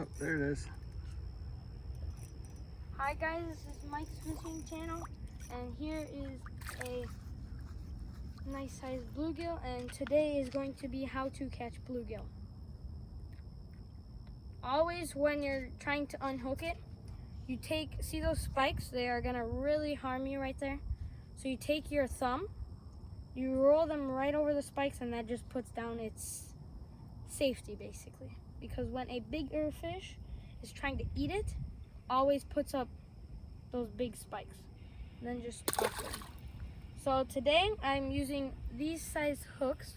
Oh, there it is. Hi guys, this is Mike's Fishing Channel, and here is a nice sized bluegill, and today is going to be how to catch bluegill. Always when you're trying to unhook it, you see those spikes? They are gonna really harm you right there. So you take your thumb, you roll them right over the spikes, and that just puts down its safety basically. Because when a bigger fish is trying to eat it, always puts up those big spikes. And then just toss them. So today I'm using these size hooks.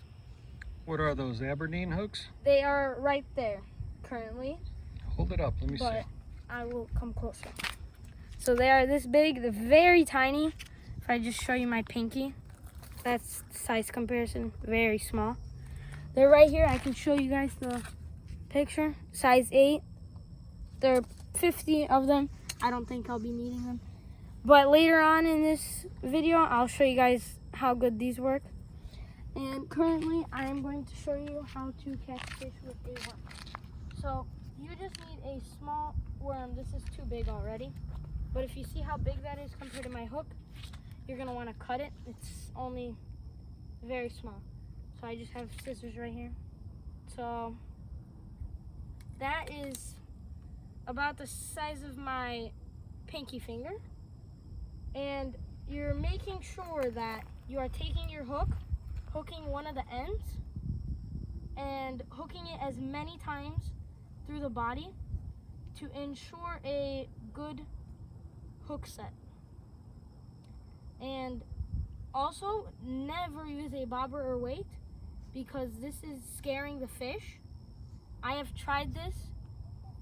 What are those, Aberdeen hooks? They are right there currently. Hold it up, let me see. But I will come closer. So they are this big, they're very tiny. If I just show you my pinky, that's size comparison, very small. They're right here. I can show you guys the picture. Size 8. There are 50 of them. I don't think I'll be needing them. But later on in this video, I'll show you guys how good these work. And currently, I am going to show you how to catch fish with a worm. So you just need a small worm. This is too big already. But if you see how big that is compared to my hook, you're gonna wanna cut it. It's only very small. So I just have scissors right here. So that is about the size of my pinky finger. And you're making sure that you are taking your hook, hooking one of the ends, and hooking it as many times through the body to ensure a good hook set. And also, never use a bobber or weight because this is scaring the fish. I have tried this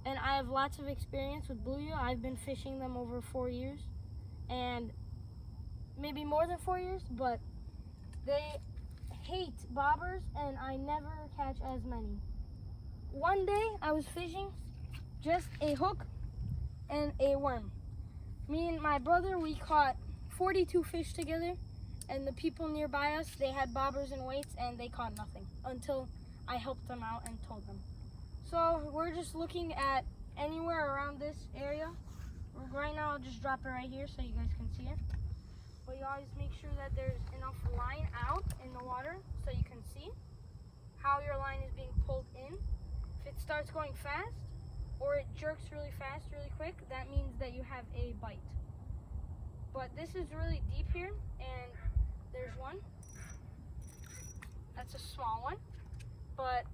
and I have lots of experience with bluegill. I've been fishing them over 4 years, and maybe more than 4 years, but they hate bobbers and I never catch as many. One day I was fishing just a hook and a worm. Me and my brother, we caught 42 fish together, and the people nearby us, they had bobbers and weights and they caught nothing until I helped them out and told them. So we're just looking at anywhere around this area. Right now I'll just drop it right here so you guys can see it. But you always make sure that there's enough line out in the water so you can see how your line is being pulled in. If it starts going fast or it jerks really fast, really quick, that means that you have a bite. But this is really deep here, and there's one. That's a small one, but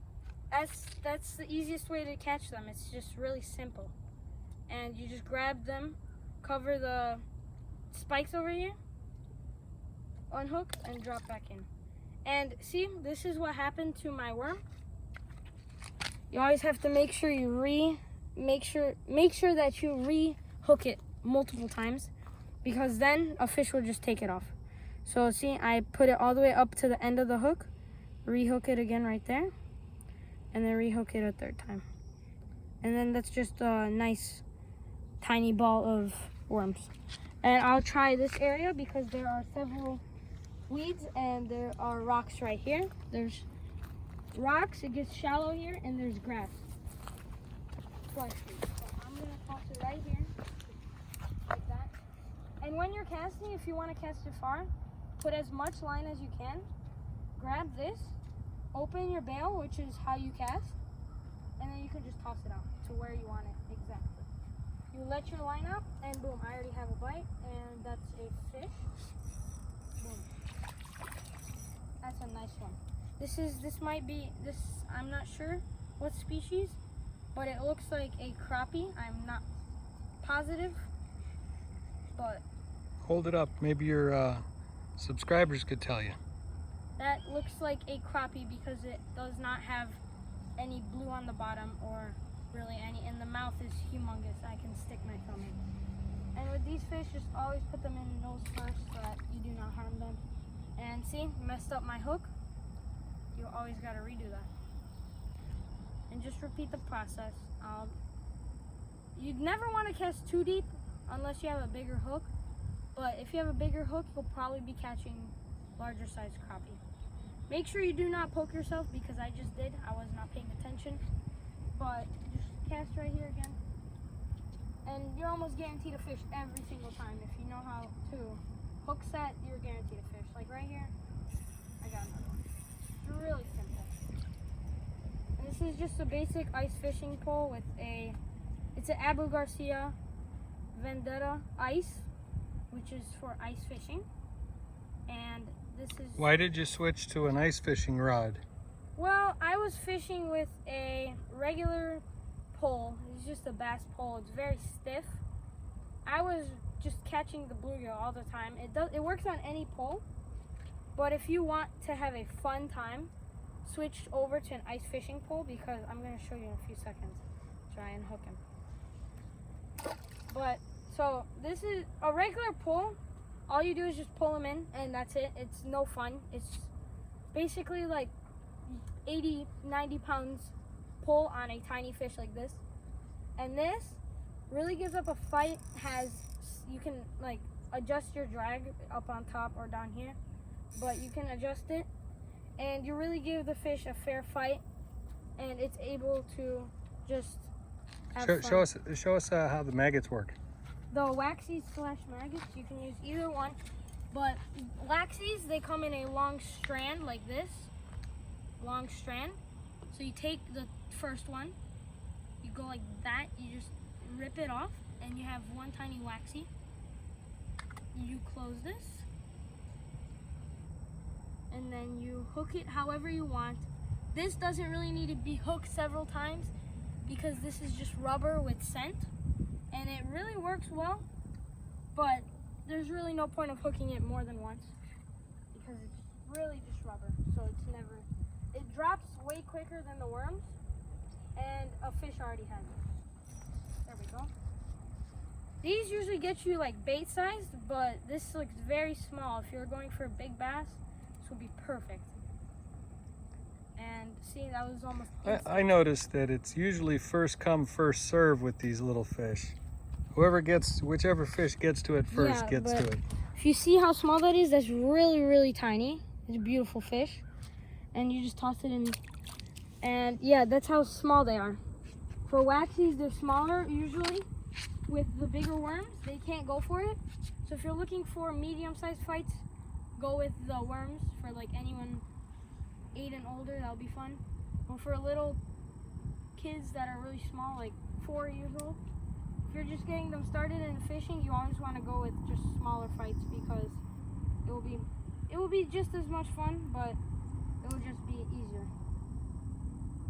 that's the easiest way to catch them. It's just really simple. And you just grab them, cover the spikes over here, unhook, and drop back in. And see, this is what happened to my worm. You always have to make sure you make sure that you re-hook it multiple times, because then a fish will just take it off. So see, I put it all the way up to the end of the hook, re-hook it again right there, and then re-hook it a third time. And then that's just a nice tiny ball of worms. And I'll try this area because there are several weeds and there are rocks right here. There's rocks, it gets shallow here, and there's grass. So I'm gonna toss it right here, like that. And when you're casting, if you want to cast it far, put as much line as you can. Grab this, open your bail, which is how you cast, and then you can just toss it out to where you want it exactly. You let your line up, and boom, I already have a bite, and that's a fish. Boom. That's a nice one. This might be, I'm not sure what species, but it looks like a crappie. I'm not positive, but Hold it up, maybe your subscribers could tell you. that looks like a crappie because it does not have any blue on the bottom or really any, and the mouth is humongous. I can stick my thumb in. And with these fish, just always put them in nose first so that you do not harm them. And see, messed up my hook. You always gotta redo that. And just repeat the process. You'd never want to cast too deep unless you have a bigger hook. But if you have a bigger hook, you'll probably be catching larger size crappie. Make sure you do not poke yourself because I just did. I was not paying attention. But just cast right here again. And you're almost guaranteed a fish every single time. If you know how to hook set, you're guaranteed a fish. Like right here, I got another one. It's really simple. And this is just a basic ice fishing pole with it's an Abu Garcia Vendetta ice, which is for ice fishing. And this is... Why did you switch to an ice fishing rod? Well, I was fishing with a regular pole. It's just a bass pole. It's very stiff. I was just catching the bluegill all the time. It works on any pole, but if you want to have a fun time, switch over to an ice fishing pole, because I'm going to show you in a few seconds. Try and hook him. But so this is a regular pole. All you do is just pull him in, and that's it. It's no fun. It's basically like 80, 90 pounds pull on a tiny fish like this. And this really gives up a fight. You can like adjust your drag up on top or down here, but you can adjust it, and you really give the fish a fair fight, and it's able to just have fun. Show us how the maggots work. The waxies / maggots, you can use either one, but waxies, they come in a long strand like this. Long strand. So you take the first one, you go like that, you just rip it off, and you have one tiny waxy. You close this, and then you hook it however you want. This doesn't really need to be hooked several times because this is just rubber with scent, and it really works well, but there's really no point of hooking it more than once because it's really just rubber, so it drops way quicker than the worms, and a fish already has it. There we go. These usually get you like bait sized, but this looks very small. If you're going for a big bass, this will be perfect. And see, that was almost instant. I noticed that it's usually first come, first serve with these little fish. Whichever fish gets to it first gets to it. If you see how small that is, that's really, really tiny. It's a beautiful fish. And you just toss it in. And yeah, that's how small they are. For waxies, they're smaller usually. With the bigger worms, they can't go for it. So if you're looking for medium-sized fights, go with the worms. For like anyone 8 and older, that'll be fun. Or for little kids that are really small, like 4 years old, if you're just getting them started in fishing, you always want to go with just smaller fights because it will be just as much fun, but it will just be easier.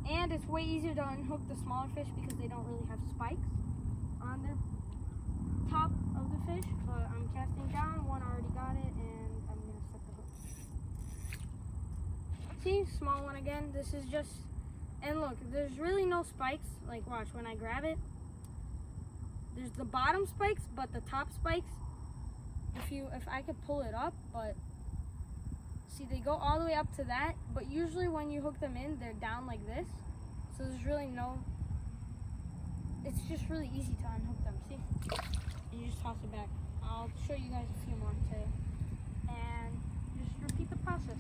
And it's way easier to unhook the smaller fish because they don't really have spikes on their top of the fish. But I'm casting down, one already got it, and I'm gonna set the hook. See, small one again. This is just, and look, there's really no spikes. Like watch, when I grab it, there's the bottom spikes, but the top spikes, if I could pull it up, but see, they go all the way up to that, but usually when you hook them in, they're down like this. So there's really it's just really easy to unhook them, see? And you just toss it back. I'll show you guys a few more today. And just repeat the process.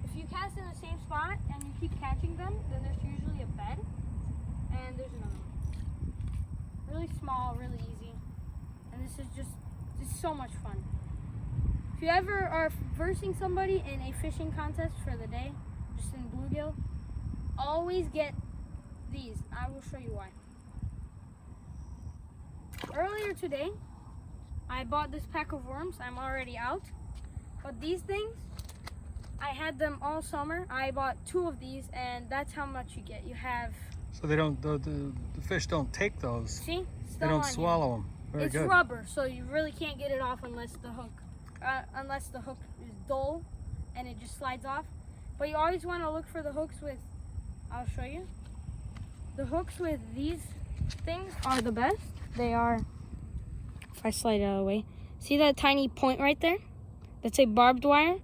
If you cast in the same spot and you keep catching them, then there's usually a bed. And there's another one. Really small, really easy. And this is it's so much fun. If you ever are versing somebody in a fishing contest for the day, just in bluegill, always get these. I will show you why. Earlier today, I bought this pack of worms. I'm already out. But these things, I had them all summer. I bought 2 of these, and that's how much you get. You have... So they don't, the fish don't take those. See? They don't swallow them. Very good. It's rubber, so you really can't get it off unless the hook is dull and it just slides off. But you always want to look for the hooks with, I'll show you. The hooks with these things are the best. They are, if I slide it out of the way, see that tiny point right there? That's a barbed wire.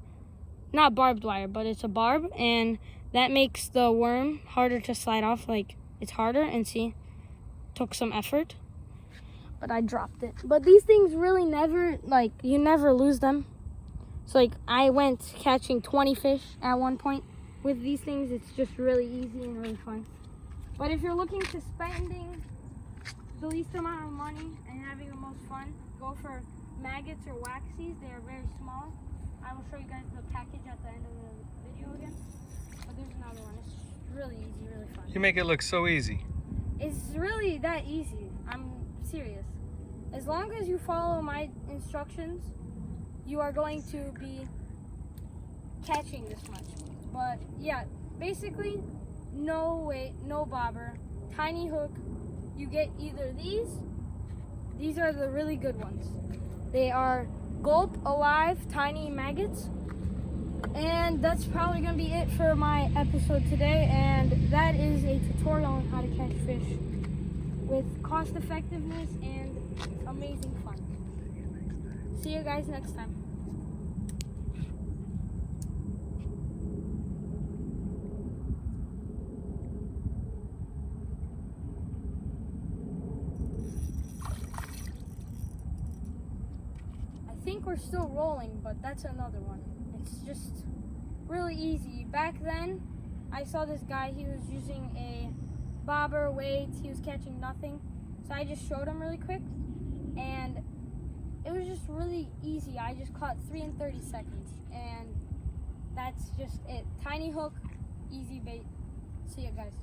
Not barbed wire, but it's a barb, and that makes the worm harder to slide off. Like, it's harder, and see, took some effort. But I dropped it. But these things really never, like, you never lose them. So, like, I went catching 20 fish at one point. With these things, it's just really easy and really fun. But if you're looking to spending the least amount of money and having the most fun, go for maggots or waxies. They are very small. I will show you guys the package at the end of the video again. But there's another one. It's really easy, really fun. You make it look so easy. It's really that easy. I'm serious. As long as you follow my instructions, you are going to be catching this much. But yeah, basically, no weight, no bobber, tiny hook. You get either these are the really good ones. They are Gulp Alive Tiny Maggots. And that's probably going to be it for my episode today. And that is a tutorial on how to catch fish with cost effectiveness and amazing fun. See you guys next time. I think we're still rolling, but that's another one. It's just really easy. Back then, I saw this guy, he was using a bobber, weights, he was catching nothing. So I just showed him really quick, and it was just really easy. I just caught 3 in 30 seconds, and that's just it. Tiny hook, easy bait. See you guys.